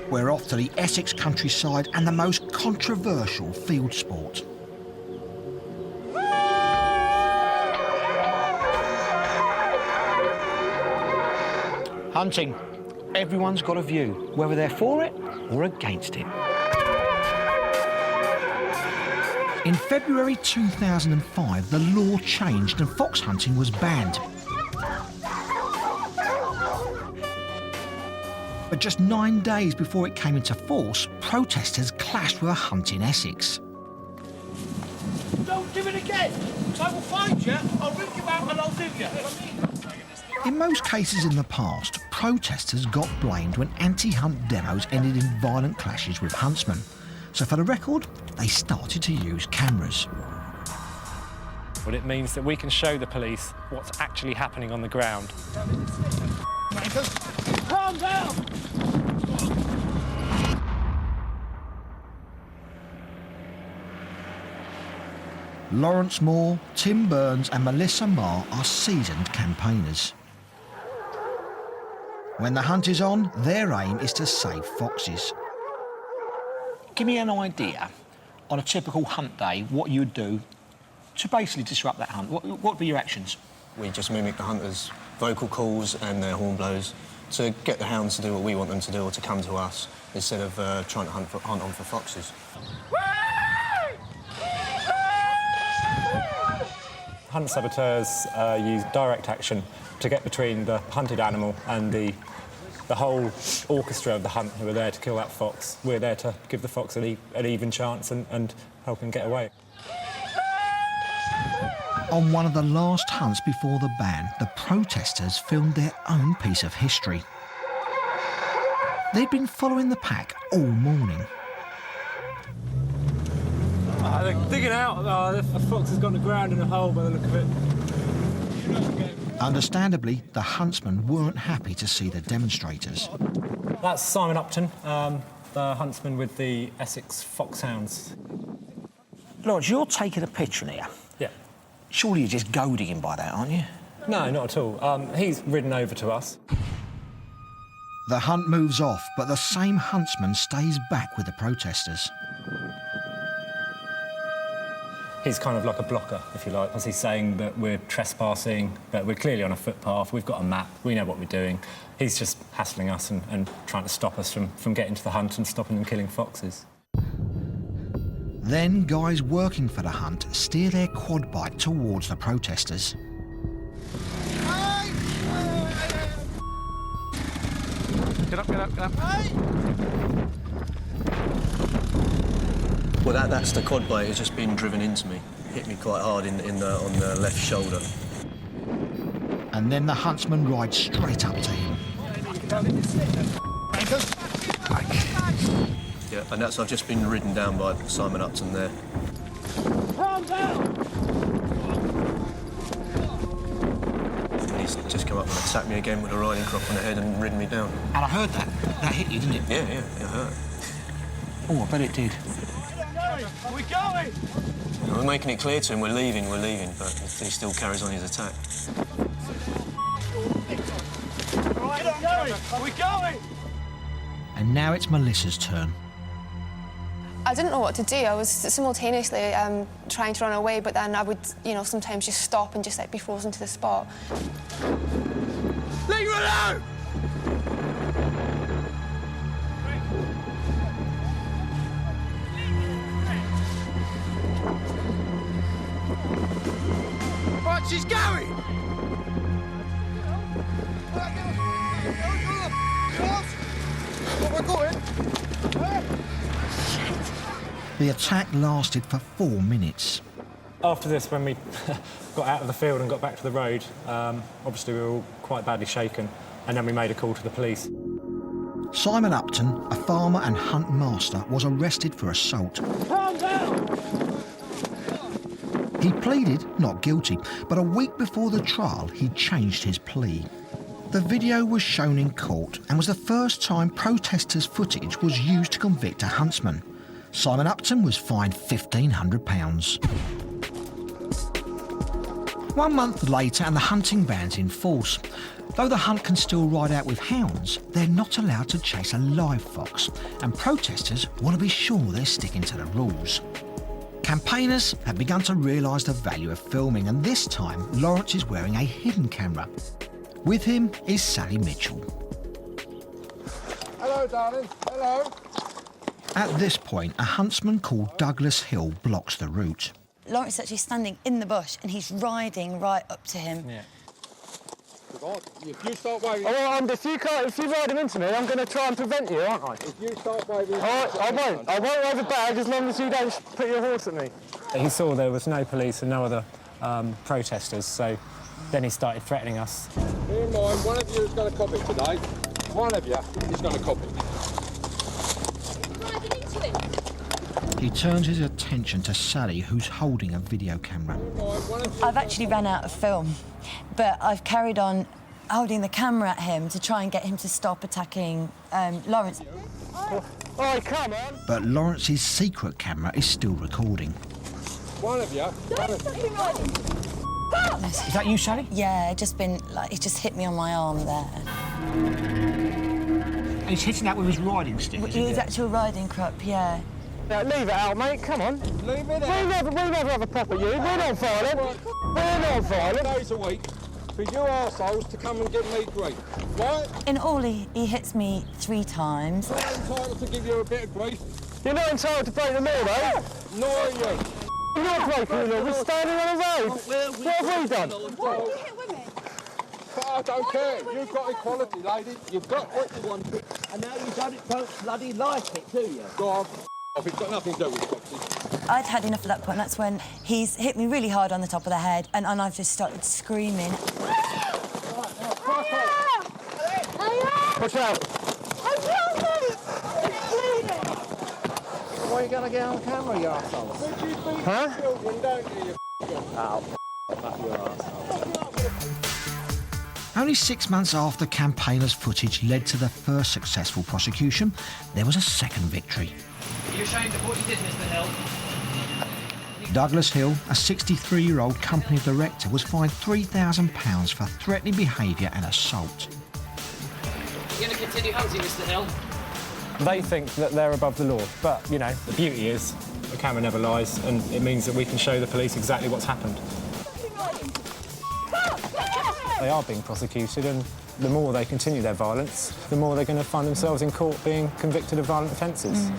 We're off to the Essex countryside and the most controversial field sport. Hunting. Everyone's got a view, whether they're for it or against it. In February 2005, the law changed and fox hunting was banned. But just 9 days before it came into force, protesters clashed with a hunt in Essex. Don't do it again! I will find you, I'll rip you out and I'll do you. In most cases in the past, protesters got blamed when anti-hunt demos ended in violent clashes with huntsmen. So for the record, they started to use cameras. But it means that we can show the police what's actually happening on the ground. Calm down! Lawrence Moore, Tim Burns and Melissa Marr are seasoned campaigners. When the hunt is on, their aim is to save foxes. Give me an idea, on a typical hunt day, what you'd do to basically disrupt that hunt. What would be your actions? We just mimic the hunters' vocal calls and their horn blows to get the hounds to do what we want them to do or to come to us instead of trying to hunt on for foxes. Hunt saboteurs use direct action to get between the hunted animal and the whole orchestra of the hunt who are there to kill that fox. We're there to give the fox an even chance and help him get away. On one of the last hunts before the ban, the protesters filmed their own piece of history. They'd been following the pack all morning. They're digging out. The fox has gone to ground in a hole by the look of it. Understandably, the huntsmen weren't happy to see the demonstrators. That's Simon Upton, the huntsman with the Essex foxhounds. Lawrence, you're taking a picture here. Yeah. Surely you're just goading him by that, aren't you? No, not at all. He's ridden over to us. The hunt moves off, but the same huntsman stays back with the protesters. He's kind of like a blocker, if you like, because he's saying that we're trespassing, but we're clearly on a footpath, we've got a map, we know what we're doing. He's just hassling us and trying to stop us from getting to the hunt and stopping them killing foxes. Then guys working for the hunt steer their quad bike towards the protesters. Get up, get up, get up. Well, that's the quad bike has just been driven into me. Hit me quite hard on the left shoulder. And then the huntsman rides straight up to him. Yeah, and I've just been ridden down by Simon Upton there. Calm down! And he's just come up and attacked me again with a riding crop on the head and ridden me down. And I heard that. That hit you, didn't it? Yeah, it hurt. Oh, I bet it did. We're going! We're making it clear to him we're leaving, but he still carries on his attack. We're going! And now it's Melissa's turn. I didn't know what to do. I was simultaneously trying to run away, but then I would, sometimes just stop and just be frozen to the spot. Leave her alone! Right, she's going! We're going! The attack lasted for 4 minutes. After this, when we got out of the field and got back to the road, obviously we were all quite badly shaken, and then we made a call to the police. Simon Upton, a farmer and hunt master, was arrested for assault. Calm down! He pleaded not guilty, but a week before the trial, he changed his plea. The video was shown in court and was the first time protesters' footage was used to convict a huntsman. Simon Upton was fined £1,500. 1 month later and the hunting ban's in force. Though the hunt can still ride out with hounds, they're not allowed to chase a live fox, and protesters want to be sure they're sticking to the rules. Campaigners have begun to realise the value of filming, and this time Lawrence is wearing a hidden camera. With him is Sally Mitchell. Hello, darling. Hello. At this point, a huntsman called Douglas Hill blocks the route. Lawrence is actually standing in the bush and he's riding right up to him. Yeah. If you start waving... If you ride him into me, I'm going to try and prevent you, aren't I? If you start waving... All right, I won't. I won't have a bag as long as you don't put your horse at me. He saw there was no police and no other protesters, so then he started threatening us. Bear in mind, one of you is going to cop it today. One of you is going to cop it. He turns his attention to Sally, who's holding a video camera. I've actually ran out of film, but I've carried on holding the camera at him to try and get him to stop attacking Lawrence. All right, come on. But Lawrence's secret camera is still recording. One of you... Is that you, Sally? Yeah, it just hit me on my arm there. And he's hitting that with his riding stick, With his actual riding crop, yeah. Now, leave it out, mate. Come on. Leave it out. We never have a pop at you. We're not violent. We're not violent. Days a week for you arseholes to come and give me grief, right? In all, he hits me 3 times. I'm entitled to give you a bit of grief. You're not entitled to break the law, though. Nor are you. You're not breaking the law. We're standing on the road. What have we done? Why do you hit women? But I don't care. You've got equality, lady. You've got what you wanted. And now you don't bloody like it, do you? Go on. It's got nothing to do with foxes. I'd had enough at that point. That's when he's hit me really hard on the top of the head, and I've just started screaming. Watch out. Why are you going to get on camera, you arsehole? Huh? Children, don't you? Only 6 months after campaigners' footage led to the first successful prosecution, there was a second victory. Are you ashamed of what you did, Mr. Hill? Douglas Hill, a 63-year-old company director, was fined £3,000 for threatening behaviour and assault. You're going to continue hunting, Mr. Hill? They think that they're above the law, but, you know, the beauty is the camera never lies, and it means that we can show the police exactly what's happened. They are being prosecuted, and the more they continue their violence, the more they're going to find themselves in court being convicted of violent offences.